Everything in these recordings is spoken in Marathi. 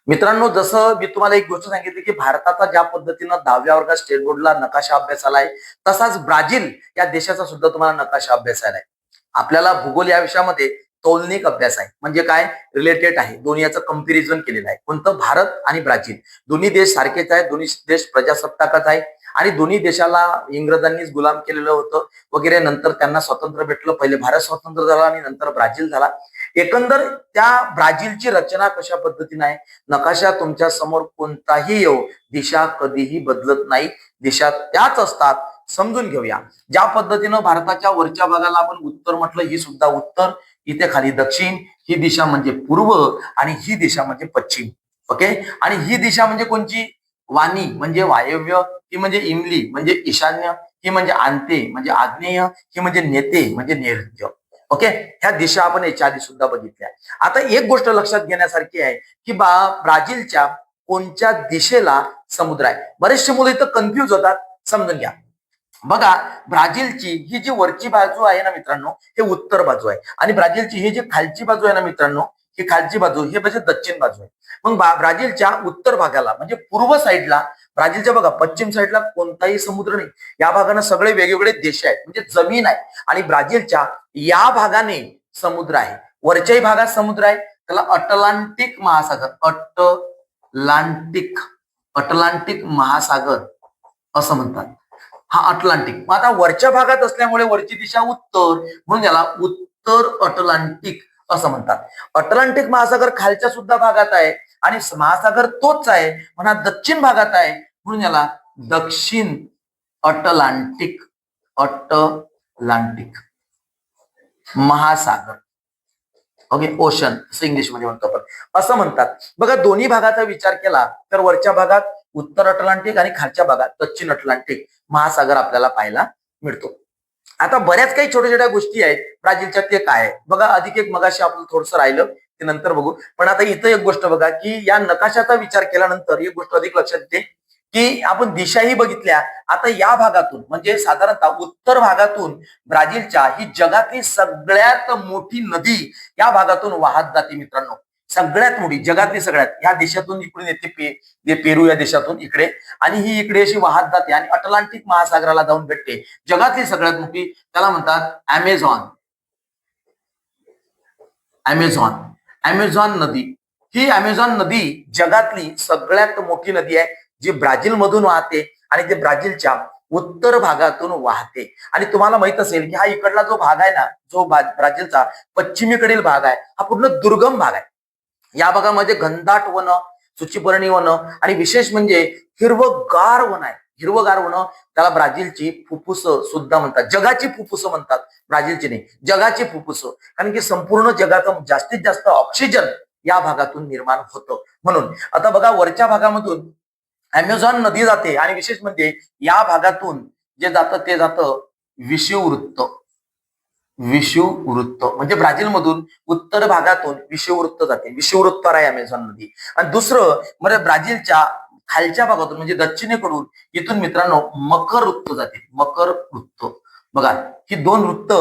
मित्रांनो, जसं मी तुम्हाला एक गोष्ट सांगितली की भारताचा ज्या पद्धतीनं 10व्या वर्गात स्टेट बोर्डला नकाशा अभ्यासाला आहे, तसाच ब्राझील या देशाचा सुद्धा तुम्हाला नकाशा अभ्यासाला आहे. आपल्याला भूगोल या विषयामध्ये तौलनिक अभ्यास आहे. म्हणजे काय, रिलेटेड आहे. दोन्ही याचं कंपॅरिझन केलेलं आहे. कोणतं? भारत आणि ब्राझील. दोन्ही देश सारखेच आहेत. दोन्ही देश प्रजासत्ताकच आहे आणि दोन्ही देशाला इंग्रजांनीच गुलाम केलेलं होतं वगैरे. नंतर त्यांना स्वातंत्र्य भेटलं. पहिले भारत स्वतंत्र झाला आणि नंतर ब्राझील झाला. एकंदर त्या ब्राझीलची रचना कशा पद्धतीने आहे, नकाशा तुमच्या समोर कोणताही येऊ, दिशा कधीही बदलत नाही. दिशा त्याच असतात. समजून घेऊया. ज्या पद्धतीनं भारताच्या वरच्या भागाला आपण उत्तर म्हटलं, ही सुद्धा उत्तर, इथे खाली दक्षिण, ही दिशा म्हणजे पूर्व आणि ही दिशा म्हणजे पश्चिम. ओके. आणि ही दिशा म्हणजे कोणची? वाणी म्हणजे वायव्य, ही म्हणजे इमली म्हणजे ईशान्य, ही म्हणजे आंते म्हणजे आग्नेय, ही म्हणजे नेते म्हणजे नैऋत्य. ओके. ह्या दिशा आपण याच्या आधी सुद्धा बघितल्या. आता एक गोष्ट लक्षात घेण्यासारखी आहे की ब्राझीलच्या कोणत्या दिशेला समुद्र आहे. बरेचसे मुलं इथं कन्फ्युज होतात. समजून घ्या. बघा, ब्राझीलची ही जी वरची बाजू आहे ना मित्रांनो, हे उत्तर बाजू आहे आणि ब्राझीलची ही जी खालची बाजू आहे ना मित्रांनो, ही खालची बाजू, हे म्हणजे दक्षिण बाजू आहे. मग ब्राझीलच्या उत्तर भागाला म्हणजे पूर्व साईडला, ब्राझीलच्या बघा पश्चिम साईडला कोणताही समुद्र नाही. या भागाने सगळे वेगवेगळे देश आहेत, म्हणजे जमीन आहे. आणि ब्राझीलच्या या भागाने समुद्र आहे. वरच्याही भागात समुद्र आहे. त्याला अटलांटिक महासागर, अटलांटिक महासागर असं म्हणतात. हा अटलांटिक. मग आता वरच्या भागात असल्यामुळे वरची दिशा उत्तर, म्हणून याला उत्तर अटलांटिक असं म्हणतात. अटलांटिक महासागर खालच्या सुद्धा भागात आहे आणि महासागर तोच आहे, म्हणा दक्षिण भागात आहे, म्हणून याला दक्षिण अटलांटिक महासागर. ओके. ओशन असं इंग्लिशमध्ये म्हणतो आपण, असं म्हणतात. बघा, दोन्ही भागाचा विचार केला तर वरच्या भागात उत्तर अटलांटिक आणि खालच्या भागात दक्षिण अटलांटिक महासागर आपल्याला पाहायला मिळतो. आता बऱ्याच काही छोट्या छोट्या गोष्टी आहेत ब्राझीलच्या, ते काय आहे बघा. अधिक एक मगाशी आपलं थोडंसं राहिलं, ते नंतर बघू. पण आता इथं एक गोष्ट बघा की या नकाशाचा विचार केल्यानंतर एक गोष्ट अधिक लक्षात येते की आपण दिशाही बघितल्या. आता या भागातून म्हणजे साधारणतः उत्तर भागातून ब्राझीलच्या ही जगातली सगळ्यात मोठी नदी या भागातून वाहत जाते मित्रांनो. सगळ्यात मोठी, जगातली सगळ्यात, या देशातून इकडून येते, पेरू या देशातून इकडे, आणि ही इकडे अशी वाहत जाते आणि अटलांटिक महासागराला जाऊन भेटते. जगातली सगळ्यात मोठी, त्याला म्हणतात अमेझॉन नदी. ही अमेझॉन नदी जगातली सगळ्यात मोठी नदी आहे, जी ब्राझील मधून वाहते आणि ते ब्राझीलच्या उत्तर भागातून वाहते. आणि तुम्हाला माहित असेल की हा इकडला जो भाग आहे ना, जो ब्राझीलचा पश्चिमेकडील भाग आहे, हा पूर्ण दुर्गम भाग आहे. या भागामध्ये घनदाट वन, सूचीपर्णी वन आणि विशेष म्हणजे हिरवगार वन आहे. हिरवगार वन, त्याला ब्राझीलची फुफ्फुस सुद्धा म्हणतात. जगाची फुफ्फुस म्हणतात, ब्राझीलची नाही, जगाची फुफ्फुस. कारण की संपूर्ण जगाचं जास्तीत जास्त ऑक्सिजन या भागातून निर्माण होतं. म्हणून आता बघा, वरच्या भागामधून अमेझॉन नदी जाते आणि विशेष म्हणजे या भागातून जे जातं ते जातं विषुववृत्त. म्हणजे ब्राझील मधून उत्तर भागातून विषुववृत्त जाते. विषुववृत्तावर आहे अमेझॉन नदी. आणि दुसरं म्हणजे ब्राझीलच्या खालच्या भागातून म्हणजे दक्षिणेकडून इथून मित्रांनो मकर वृत्त जाते. मकर वृत्त बघा, ही दोन वृत्त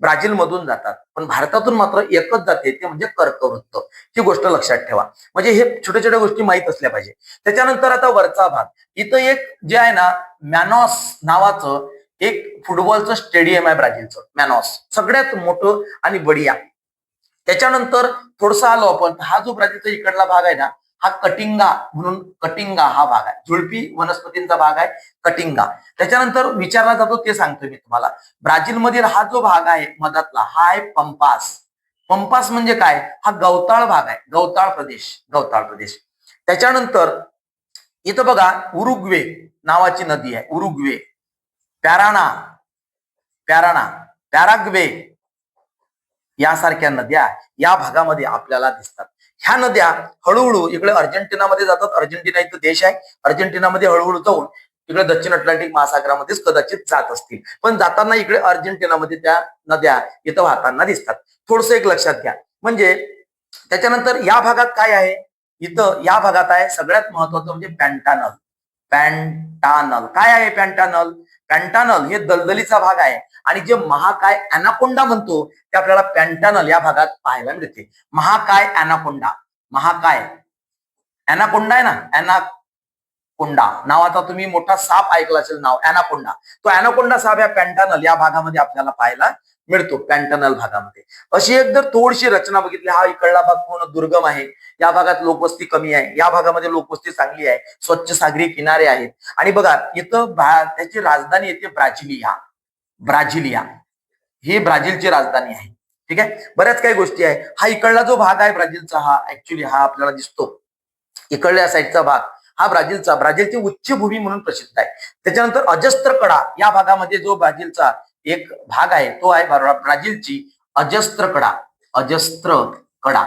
ब्राझील मधून जातात, पण भारतातून मात्र एकच जाते, ते म्हणजे कर्कवृत्त. ही गोष्ट लक्षात ठेवा. म्हणजे हे छोट्या छोट्या गोष्टी माहित असल्या पाहिजे. त्याच्यानंतर आता वरचा भाग, इथं एक जे आहे ना, मॅनॉस नावाचं एक फुटबॉलचं स्टेडियम आहे ब्राझीलचं, मॅनॉस, सगळ्यात मोठं आणि बढिया. त्याच्यानंतर थोडसा आलो आपण, हा जो ब्राझीलचा इकडला भाग आहे ना, हा कटिंगा म्हणून, कटिंगा हा भाग आहे, झुडपी वनस्पतींचा भाग आहे कटिंगा. त्याच्यानंतर विचारला जातो ते सांगतो मी तुम्हाला. ब्राझील मधील हा जो भाग आहे मधातला, हा आहे पंपास. पंपास म्हणजे काय? हा गवताळ भाग आहे, गवताळ प्रदेश. त्याच्यानंतर इथं बघा, उरुग्वे नावाची नदी आहे, उरुग्वे. पॅराग्वे यासारख्या नद्या या भागामध्ये आपल्याला दिसतात. ह्या नद्या हळूहळू इकडे अर्जेंटिनामध्ये जातात. अर्जेंटिना इथं देश आहे. अर्जेंटिनामध्ये हळूहळू जाऊन इकडे दक्षिण अटलांटिक महासागरामध्येच कदाचित जात असतील, पण जाताना इकडे अर्जेंटिनामध्ये त्या नद्या इथं वाहताना दिसतात. थोडस एक लक्षात घ्या. म्हणजे त्याच्यानंतर या भागात काय आहे, इथं या भागात आहे सगळ्यात महत्वाचं म्हणजे पॅन्टानल. काय आहे पॅन्टानल? पॅन्टानल हे दलदलीचा भाग आहे आणि जे महाकाय अॅनाकोंडा म्हणतो ते आपल्याला पॅन्टानल या भागात पाहायला मिळते. महाकाय अॅनाकोंडा आहे ना, अॅनाकोंडा नावाचा तुम्ही मोठा साप ऐकला असेल नाव, अॅनाकोंडा. तो अॅनाकोंडा साप या पॅन्टानल या भागामध्ये आपल्याला पाहायला मिळतो, पॅन्टानल भागामध्ये. अशी एक जर थोडीशी रचना बघितली, हा इकडला भाग पूर्ण दुर्गम आहे, या भागात लोकवस्ती कमी आहे, या भागामध्ये लोकवस्ती चांगली आहे, स्वच्छ सागरी किनारे आहेत. आणि बघा इथं त्याची राजधानी येते ब्राझिलिया. ब्राझिलिया ही ब्राझीलची राजधानी आहे. ठीक आहे, बऱ्याच काही गोष्टी आहे. हा इकडला जो भाग आहे ब्राझीलचा, हा ऍक्च्युली हा आपल्याला दिसतो इकडल्या साईडचा भाग, हा ब्राझीलची उच्चभूमी म्हणून प्रसिद्ध आहे. त्याच्यानंतर अजस्त्र कडा या भागामध्ये जो ब्राझीलचा एक भाग आहे तो आहे ब्राझीलची अजस्त्र कडा. अजस्त्र कडा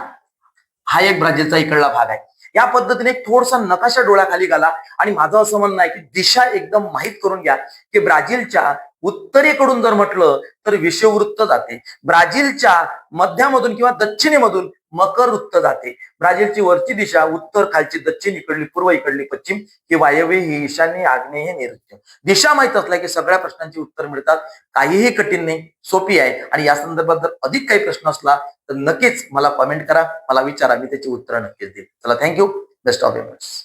हा एक ब्राझीलचा इकडला भाग आहे. या पद्धतीने एक थोडासा नकाशा डोळ्याखाली घाला आणि माझं असं म्हणणं आहे की दिशा एकदम माहीत करून घ्या की ब्राझीलच्या उत्तरेकडून जर म्हटलं तर विषुववृत्त जाते, ब्राझीलच्या मध्यामधून किंवा दक्षिणेमधून मकर वृत्त जाते. ब्राझीलची वरची दिशा उत्तर, खालची दक्षिण, इकडली पूर्व, इकडली पश्चिम, ही वायव्य, ही ईशान्य, आग्नेय, हे नैऋत्य. दिशा माहित असल्या की सगळ्या प्रश्नांची उत्तर मिळतात. काहीही कठीण नाही, सोपी आहे. आणि या संदर्भात जर अधिक काही प्रश्न असला तर नक्कीच मला कमेंट करा, मला विचारा, मी त्याची उत्तरं नक्कीच देईल. चला, थँक्यू. Best of efforts.